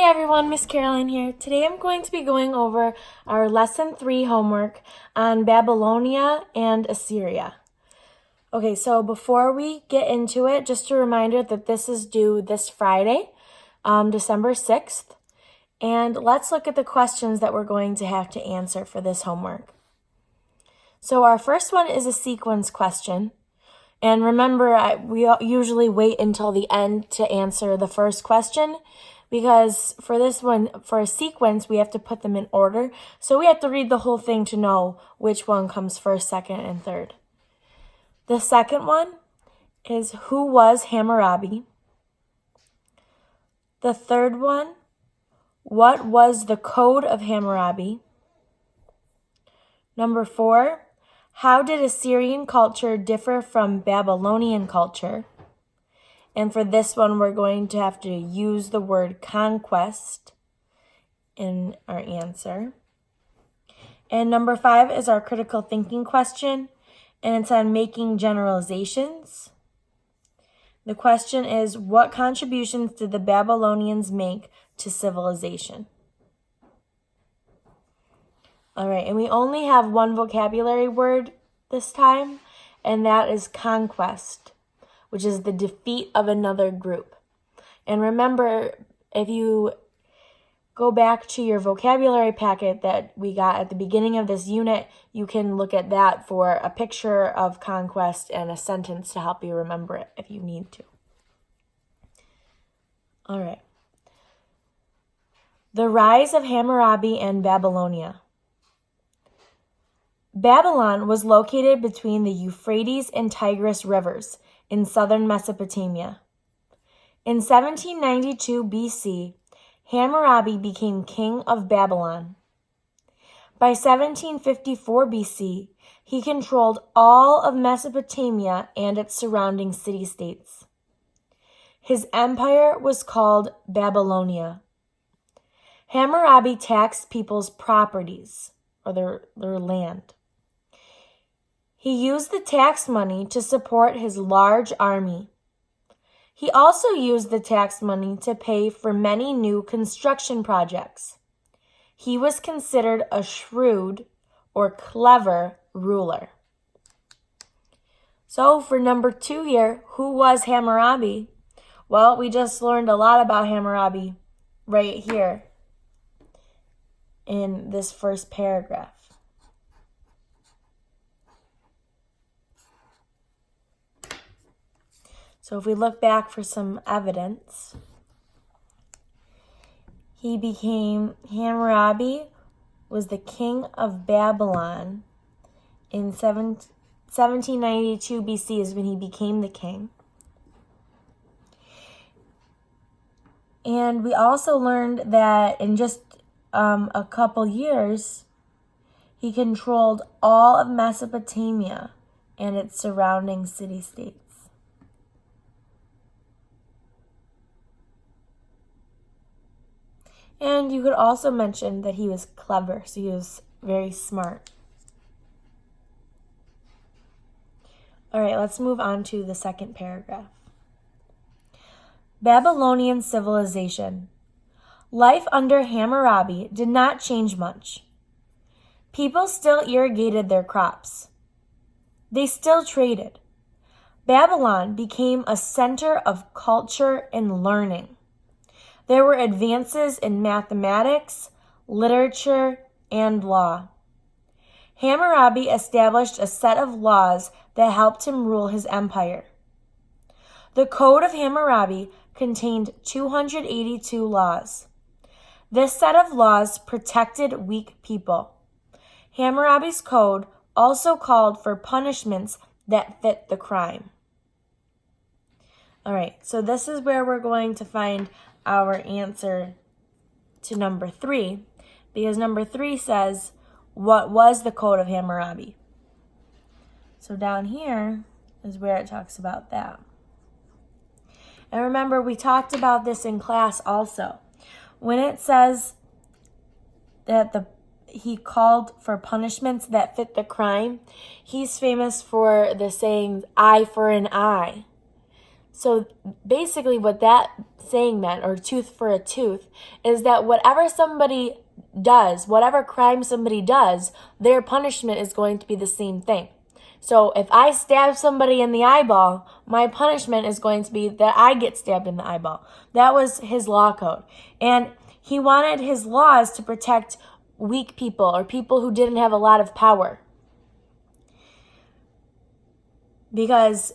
Hey everyone, Miss Caroline here. Today I'm going to be going over our Lesson 3 homework on Babylonia and Assyria. Okay, so before we get into it, just a reminder that this is due this Friday, December 6th. And let's look at the questions that we're going to have to answer for this homework. So our first one is a sequence question. And remember, we usually wait until the end to answer the first question, because for this one, for a sequence, we have to put them in order. So we have to read the whole thing to know which one comes first, second, and third. The second one is, who was Hammurabi? The third one, what was the Code of Hammurabi? Number 4, how did Assyrian culture differ from Babylonian culture? And for this one, we're going to have to use the word conquest in our answer. And number 5 is our critical thinking question, and it's on making generalizations. The question is, what contributions did the Babylonians make to civilization? All right, and we only have one vocabulary word this time, and that is conquest, which is the defeat of another group. And remember, if you go back to your vocabulary packet that we got at the beginning of this unit, you can look at that for a picture of conquest and a sentence to help you remember it if you need to. All right. The rise of Hammurabi and Babylonia. Babylon was located between the Euphrates and Tigris rivers in southern Mesopotamia. In 1792 BC, Hammurabi became king of Babylon. By 1754 BC, he controlled all of Mesopotamia and its surrounding city-states. His empire was called Babylonia. Hammurabi taxed people's properties, or their land. He used the tax money to support his large army. He also used the tax money to pay for many new construction projects. He was considered a shrewd or clever ruler. So for number 2 here, who was Hammurabi? Well, we just learned a lot about Hammurabi right here in this first paragraph. So if we look back for some evidence, Hammurabi was the king of Babylon in 1792 BC is when he became the king. And we also learned that in just a couple years, he controlled all of Mesopotamia and its surrounding city-states. And you could also mention that he was clever, so he was very smart. All right, let's move on to the second paragraph. Babylonian civilization. Life under Hammurabi did not change much. People still irrigated their crops. They still traded. Babylon became a center of culture and learning. There were advances in mathematics, literature, and law. Hammurabi established a set of laws that helped him rule his empire. The Code of Hammurabi contained 282 laws. This set of laws protected weak people. Hammurabi's code also called for punishments that fit the crime. All right, so this is where we're going to find our answer to number 3, because number 3 says, what was the Code of Hammurabi? So down here is where it talks about that. And remember, we talked about this in class also. When it says that he called for punishments that fit the crime, he's famous for the saying, eye for an eye. So basically what that saying meant, or tooth for a tooth, is that whatever somebody does, whatever crime somebody does, their punishment is going to be the same thing. So if I stab somebody in the eyeball, my punishment is going to be that I get stabbed in the eyeball. That was his law code. And he wanted his laws to protect weak people or people who didn't have a lot of power. Because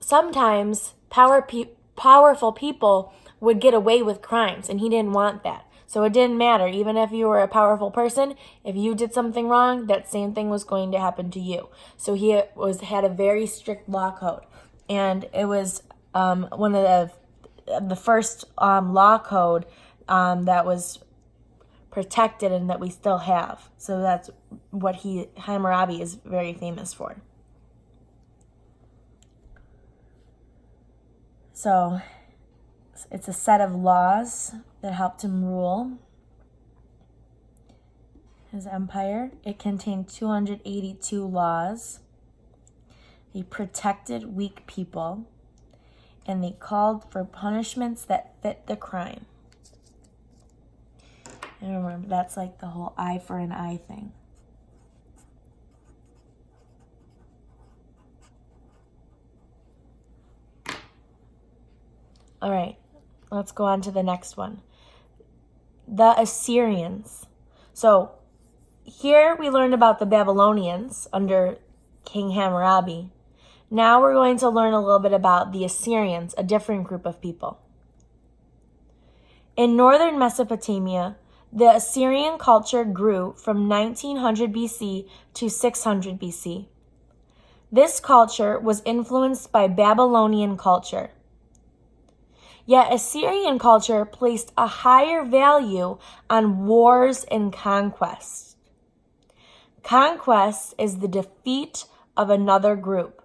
sometimes powerful people would get away with crimes, and he didn't want that. So it didn't matter. Even if you were a powerful person, if you did something wrong, that same thing was going to happen to you. So he had a very strict law code. And it was one of the first law code that was protected and that we still have. So that's what Hammurabi is very famous for. So it's a set of laws that helped him rule his empire. It contained 282 laws. He protected weak people, and they called for punishments that fit the crime. And remember, that's like the whole eye for an eye thing. All right, let's go on to the next one. The Assyrians. So here we learned about the Babylonians under King Hammurabi. Now we're going to learn a little bit about the Assyrians, a different group of people. In northern Mesopotamia, the Assyrian culture grew from 1900 BC to 600 BC. This culture was influenced by Babylonian culture. Yet Assyrian culture placed a higher value on wars and conquest. Conquest is the defeat of another group.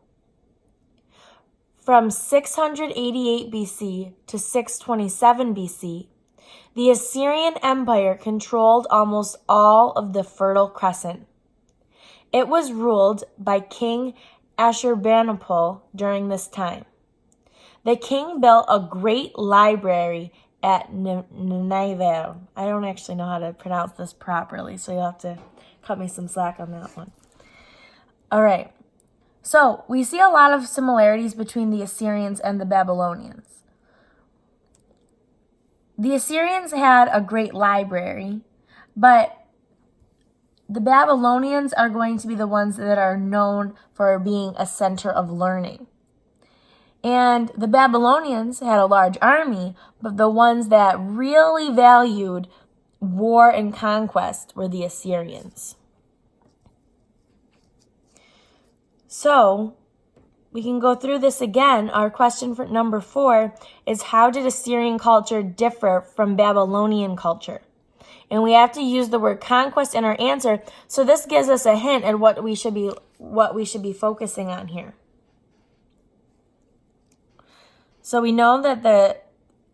From 688 BC to 627 BC, the Assyrian Empire controlled almost all of the Fertile Crescent. It was ruled by King Ashurbanipal during this time. The king built a great library at Nineveh. I don't actually know how to pronounce this properly, so you'll have to cut me some slack on that one. All right. So we see a lot of similarities between the Assyrians and the Babylonians. The Assyrians had a great library, but the Babylonians are going to be the ones that are known for being a center of learning. And the Babylonians had a large army, but the ones that really valued war and conquest were the Assyrians. So, we can go through this again. Our question for number 4 is, how did Assyrian culture differ from Babylonian culture? And we have to use the word conquest in our answer, so this gives us a hint at what we should be focusing on here. So we know that the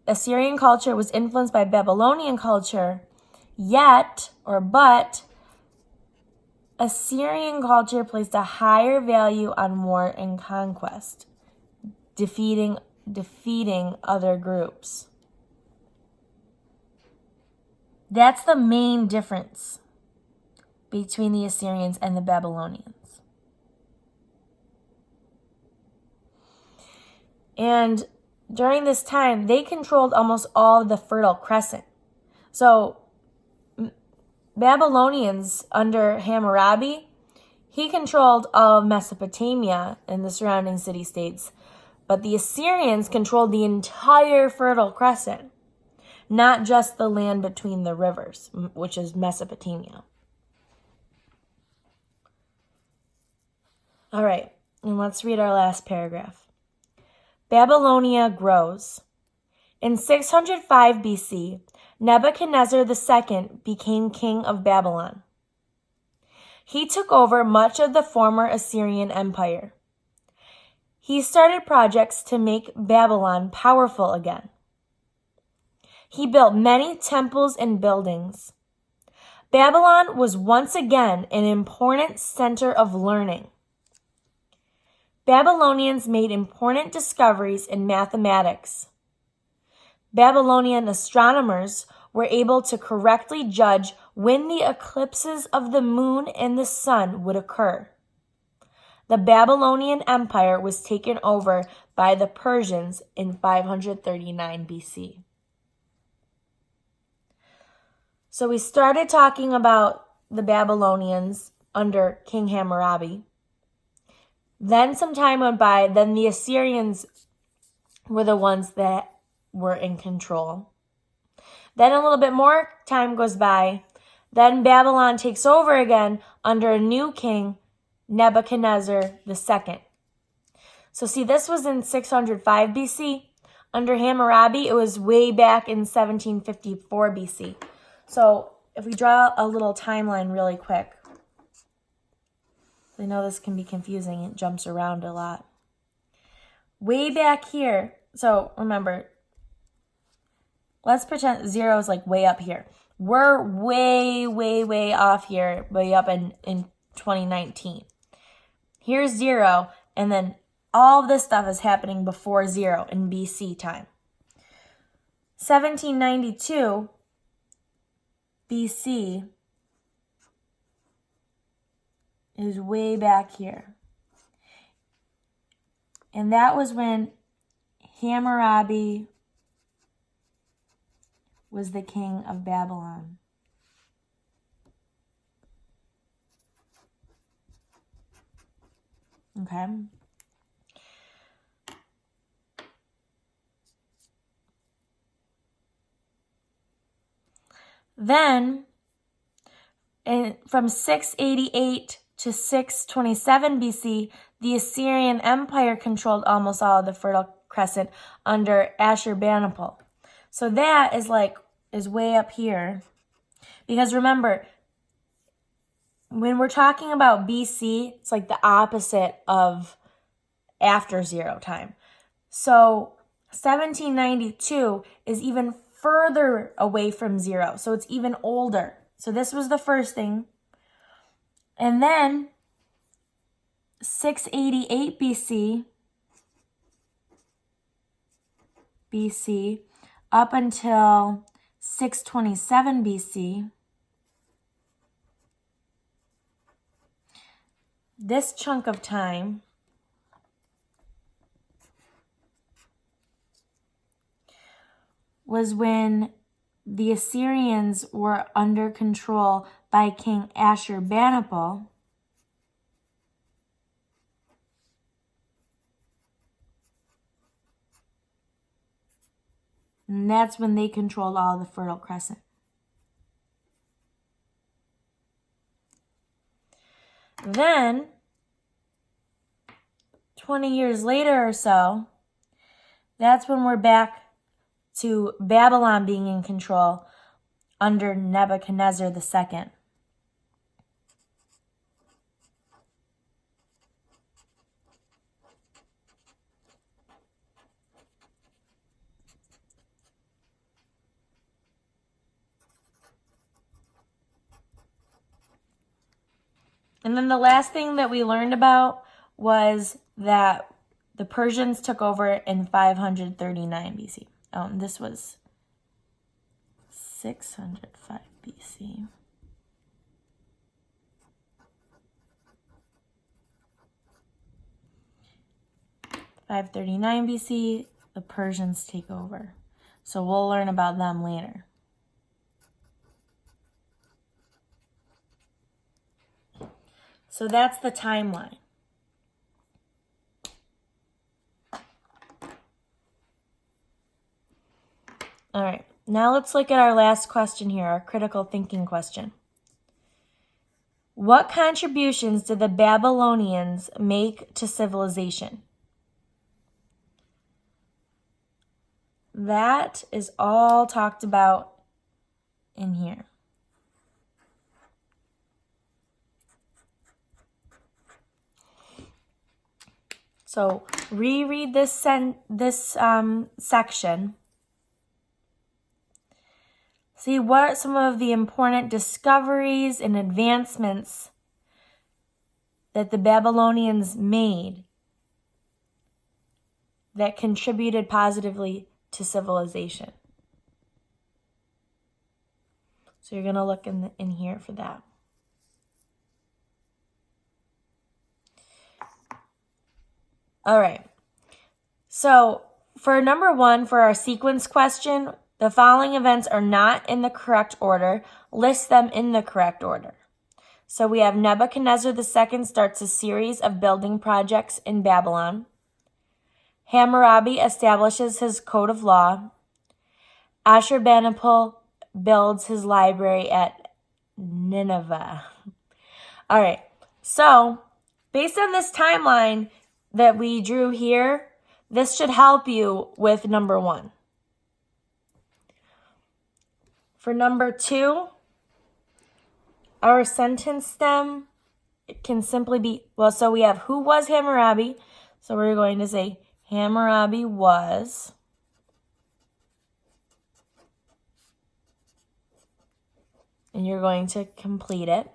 Assyrian culture was influenced by Babylonian culture, but Assyrian culture placed a higher value on war and conquest, defeating other groups. That's the main difference between the Assyrians and the Babylonians. And during this time, they controlled almost all of the Fertile Crescent. So, Babylonians under Hammurabi, he controlled all of Mesopotamia and the surrounding city-states. But the Assyrians controlled the entire Fertile Crescent, not just the land between the rivers, which is Mesopotamia. All right, and let's read our last paragraph. Babylonia grows. In 605 BC, Nebuchadnezzar II became king of Babylon. He took over much of the former Assyrian Empire. He started projects to make Babylon powerful again. He built many temples and buildings. Babylon was once again an important center of learning. Babylonians made important discoveries in mathematics. Babylonian astronomers were able to correctly judge when the eclipses of the moon and the sun would occur. The Babylonian Empire was taken over by the Persians in 539 BC. So we started talking about the Babylonians under King Hammurabi. Then some time went by, then the Assyrians were the ones that were in control. Then a little bit more time goes by. Then Babylon takes over again under a new king, Nebuchadnezzar II. So see, this was in 605 BC. Under Hammurabi, it was way back in 1754 BC. So if we draw a little timeline really quick, I know this can be confusing. It jumps around a lot. Way back here, so remember, let's pretend 0 is like way up here. We're way, way, way off here, way up in 2019. Here's 0, and then all of this stuff is happening before 0 in BC time. 1792 BC is way back here. And that was when Hammurabi was the king of Babylon. Okay. Then, from 688 to 627 BC, the Assyrian Empire controlled almost all of the Fertile Crescent under Ashurbanipal. So that is way up here. Because remember, when we're talking about BC, it's like the opposite of after 0 time. So 1792 is even further away from 0. So it's even older. So this was the first thing. And then 688 BC up until 627 BC. This chunk of time was when the Assyrians were under control by King Ashurbanipal. And that's when they controlled all the Fertile Crescent. Then, 20 years later or so, that's when we're back to Babylon being in control under Nebuchadnezzar II. And then the last thing that we learned about was that the Persians took over in 539 BC. Oh, and this was 605 BC. (539 BC), the Persians take over. So we'll learn about them later. So that's the timeline. All right, now let's look at our last question here, our critical thinking question. What contributions did the Babylonians make to civilization? That is all talked about in here. So reread this section. See what are some of the important discoveries and advancements that the Babylonians made that contributed positively to civilization. So you're going to look in here for that. All right. So for number 1, for our sequence question, the following events are not in the correct order. List them in the correct order. So we have Nebuchadnezzar II starts a series of building projects in Babylon. Hammurabi establishes his code of law. Ashurbanipal builds his library at Nineveh. All right, so based on this timeline that we drew here, this should help you with number 1. For number 2, our sentence stem, it can simply be, well, so we have who was Hammurabi. So we're going to say Hammurabi was. And you're going to complete it.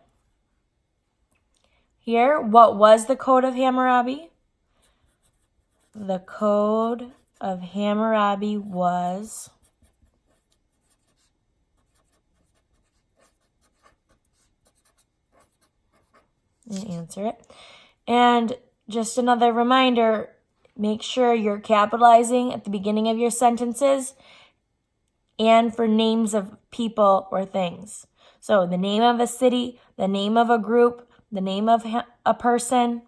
Here, what was the code of Hammurabi? The code of Hammurabi was. And answer it. And just another reminder, make sure you're capitalizing at the beginning of your sentences and for names of people or things. So the name of a city, the name of a group, the name of a person,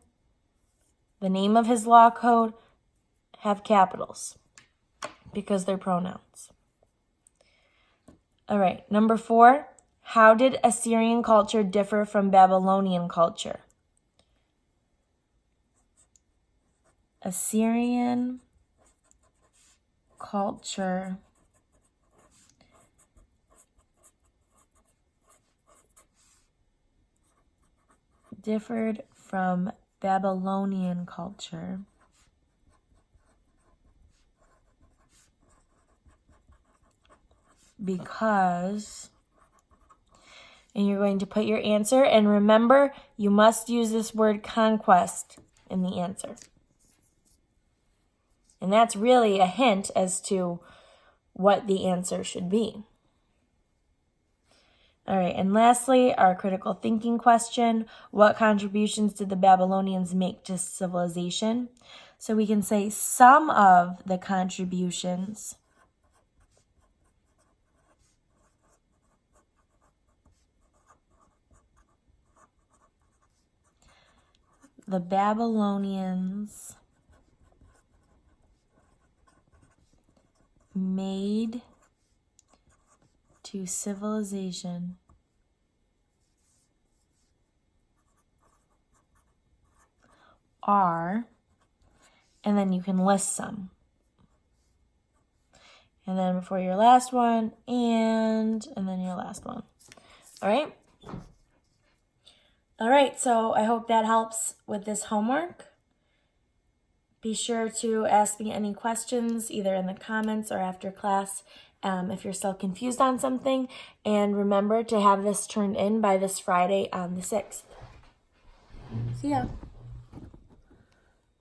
the name of his law code have capitals because they're pronouns. All right, number 4, how did Assyrian culture differ from Babylonian culture? Assyrian culture differed from Babylonian culture because, and you're going to put your answer, and remember, you must use this word conquest in the answer. And that's really a hint as to what the answer should be. All right, and lastly, our critical thinking question. What contributions did the Babylonians make to civilization? So we can say some of the contributions the Babylonians made to civilization are, and then you can list some. And then before your last one, and then your last one. All right? All right, so I hope that helps with this homework. Be sure to ask me any questions either in the comments or after class if you're still confused on something. And remember to have this turned in by this Friday on the 6th. See ya.